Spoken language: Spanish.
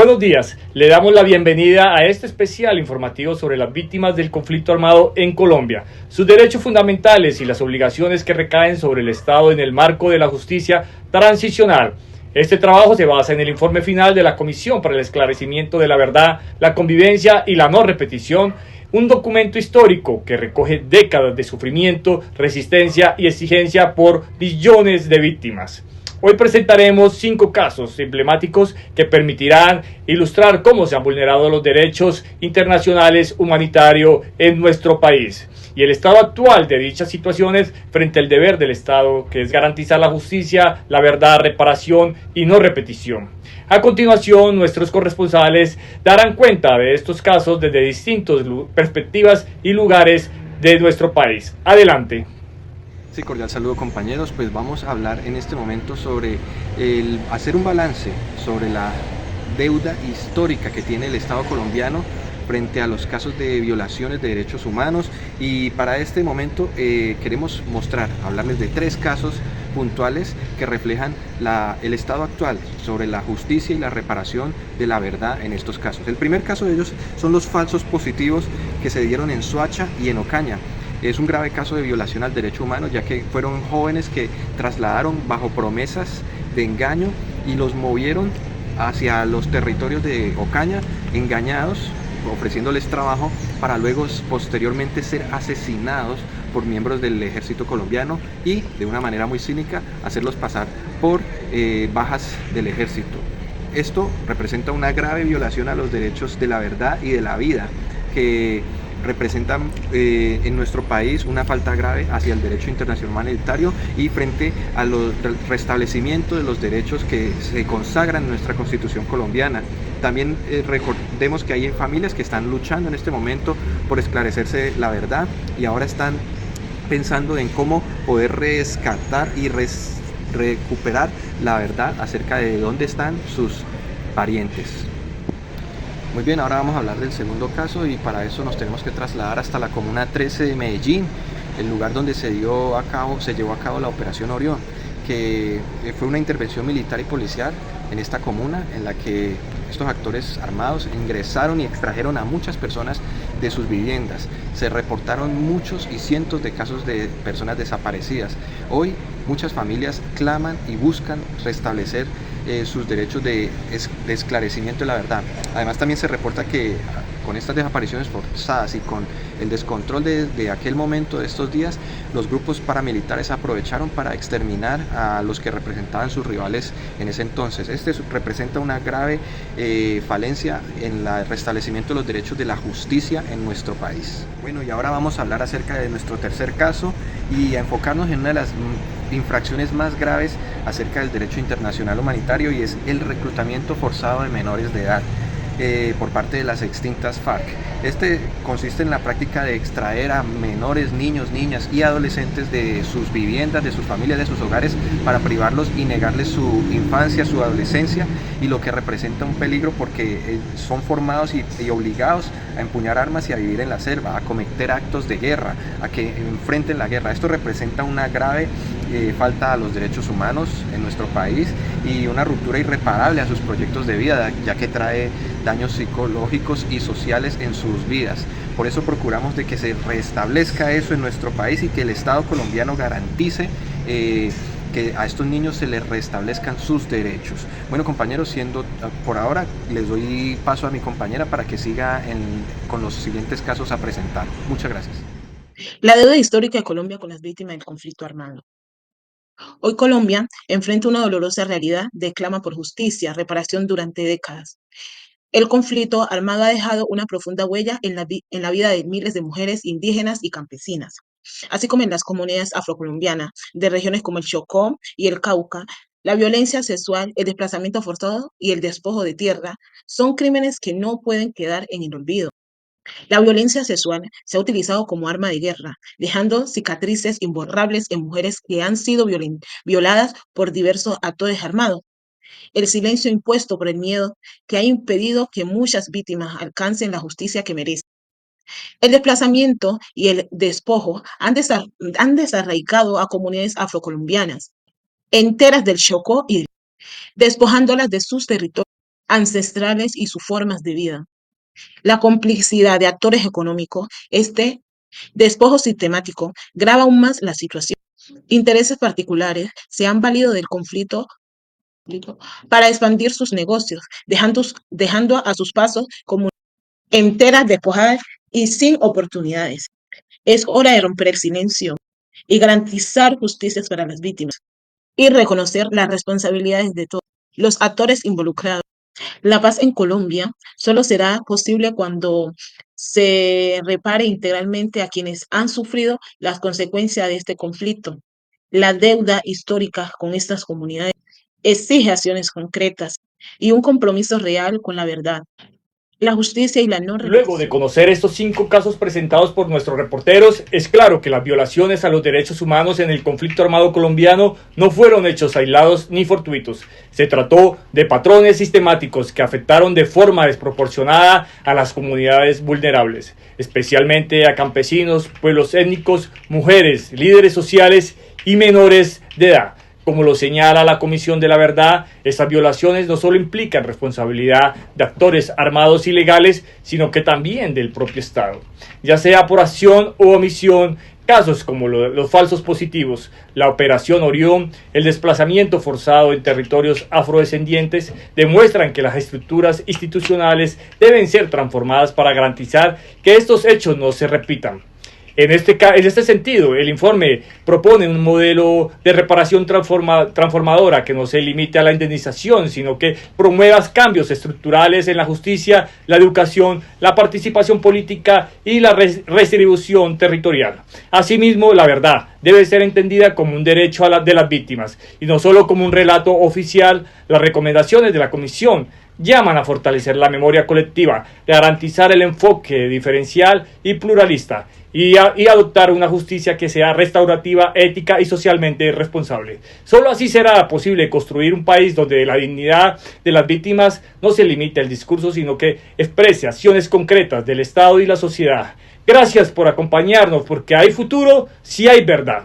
Buenos días, le damos la bienvenida a este especial informativo sobre las víctimas del conflicto armado en Colombia, sus derechos fundamentales y las obligaciones que recaen sobre el Estado en el marco de la justicia transicional. Este trabajo se basa en el informe final de la Comisión para el Esclarecimiento de la Verdad, la Convivencia y la No Repetición, un documento histórico que recoge décadas de sufrimiento, resistencia y exigencia por billones de víctimas. Hoy presentaremos 5 casos emblemáticos que permitirán ilustrar cómo se han vulnerado los derechos internacionales humanitarios en nuestro país y el estado actual de dichas situaciones frente al deber del Estado, que es garantizar la justicia, la verdad, reparación y no repetición. A continuación, nuestros corresponsales darán cuenta de estos casos desde distintas perspectivas y lugares de nuestro país. Adelante. Sí, cordial saludo compañeros, pues vamos a hablar en este momento sobre hacer un balance sobre la deuda histórica que tiene el Estado colombiano frente a los casos de violaciones de derechos humanos, y para este momento queremos hablarles de 3 casos puntuales que reflejan el estado actual sobre la justicia y la reparación de la verdad en estos casos. El primer caso de ellos son los falsos positivos que se dieron en Soacha y en Ocaña. Es un grave caso de violación al derecho humano, ya que fueron jóvenes que trasladaron bajo promesas de engaño y los movieron hacia los territorios de Ocaña, engañados, ofreciéndoles trabajo para luego posteriormente ser asesinados por miembros del ejército colombiano y de una manera muy cínica hacerlos pasar por bajas del ejército. Esto representa una grave violación a los derechos de la verdad y de la vida, que representan en nuestro país una falta grave hacia el derecho internacional humanitario y frente al restablecimiento de los derechos que se consagran en nuestra Constitución colombiana. También recordemos que hay familias que están luchando en este momento por esclarecerse la verdad y ahora están pensando en cómo poder rescatar y recuperar la verdad acerca de dónde están sus parientes. Muy bien, ahora vamos a hablar del segundo caso, y para eso nos tenemos que trasladar hasta la Comuna 13 de Medellín, el lugar donde se llevó a cabo la Operación Orión, que fue una intervención militar y policial en esta comuna en la que estos actores armados ingresaron y extrajeron a muchas personas de sus viviendas. Se reportaron muchos y cientos de casos de personas desaparecidas. Hoy muchas familias claman y buscan restablecer sus derechos de esclarecimiento de la verdad. Además, también se reporta que con estas desapariciones forzadas y con el descontrol de aquel momento, de estos días, los grupos paramilitares aprovecharon para exterminar a los que representaban sus rivales en ese entonces. Este representa una grave falencia en el restablecimiento de los derechos de la justicia en nuestro país. Bueno, y ahora vamos a hablar acerca de nuestro tercer caso y a enfocarnos en una de las infracciones más graves acerca del derecho internacional humanitario, y es el reclutamiento forzado de menores de edad por parte de las extintas FARC. Este consiste en la práctica de extraer a menores, niños, niñas y adolescentes de sus viviendas, de sus familias, de sus hogares, para privarlos y negarles su infancia, su adolescencia, y lo que representa un peligro porque son formados y obligados a empuñar armas y a vivir en la selva, a cometer actos de guerra, a que enfrenten la guerra. Esto representa una grave falta a los derechos humanos en nuestro país y una ruptura irreparable a sus proyectos de vida, ya que trae daños psicológicos y sociales en sus vidas. Por eso procuramos de que se restablezca eso en nuestro país y que el Estado colombiano garantice que a estos niños se les restablezcan sus derechos. Bueno, compañeros, por ahora les doy paso a mi compañera para que siga con los siguientes casos a presentar. Muchas gracias. La deuda histórica de Colombia con las víctimas del conflicto armado. Hoy Colombia enfrenta una dolorosa realidad de clama por justicia, reparación durante décadas. El conflicto armado ha dejado una profunda huella en la vida de miles de mujeres indígenas y campesinas, así como en las comunidades afrocolombianas de regiones como el Chocó y el Cauca. La violencia sexual, el desplazamiento forzado y el despojo de tierra son crímenes que no pueden quedar en el olvido. La violencia sexual se ha utilizado como arma de guerra, dejando cicatrices imborrables en mujeres que han sido violadas por diversos actores armados. El silencio impuesto por el miedo que ha impedido que muchas víctimas alcancen la justicia que merecen. El desplazamiento y el despojo han desarraigado a comunidades afrocolombianas enteras del Chocó y despojándolas de sus territorios, ancestrales y sus formas de vida. La complicidad de actores económicos, este despojo sistemático, grava aún más la situación. Intereses particulares se han valido del conflicto para expandir sus negocios, dejando a sus pasos comunidades enteras despojadas y sin oportunidades. Es hora de romper el silencio y garantizar justicia para las víctimas y reconocer las responsabilidades de todos los actores involucrados. La paz en Colombia solo será posible cuando se repare integralmente a quienes han sufrido las consecuencias de este conflicto. La deuda histórica con estas comunidades exige acciones concretas y un compromiso real con la verdad, la justicia y la no Luego de repetición. conocer estos 5 casos presentados por nuestros reporteros, es claro que las violaciones a los derechos humanos en el conflicto armado colombiano no fueron hechos aislados ni fortuitos. Se trató de patrones sistemáticos que afectaron de forma desproporcionada a las comunidades vulnerables, especialmente a campesinos, pueblos étnicos, mujeres, líderes sociales y menores de edad. Como lo señala la Comisión de la Verdad, estas violaciones no solo implican responsabilidad de actores armados ilegales, sino que también del propio Estado. Ya sea por acción u omisión, casos como los falsos positivos, la Operación Orión, el desplazamiento forzado en territorios afrodescendientes, demuestran que las estructuras institucionales deben ser transformadas para garantizar que estos hechos no se repitan. En este sentido, el informe propone un modelo de reparación transformadora que no se limite a la indemnización, sino que promueva cambios estructurales en la justicia, la educación, la participación política y la redistribución territorial. Asimismo, la verdad debe ser entendida como un derecho de las víctimas y no solo como un relato oficial. Las recomendaciones de la Comisión llaman a fortalecer la memoria colectiva, garantizar el enfoque diferencial y pluralista y adoptar una justicia que sea restaurativa, ética y socialmente responsable. Solo así será posible construir un país donde la dignidad de las víctimas no se limite al discurso, sino que exprese acciones concretas del Estado y la sociedad. Gracias por acompañarnos, porque hay futuro si hay verdad.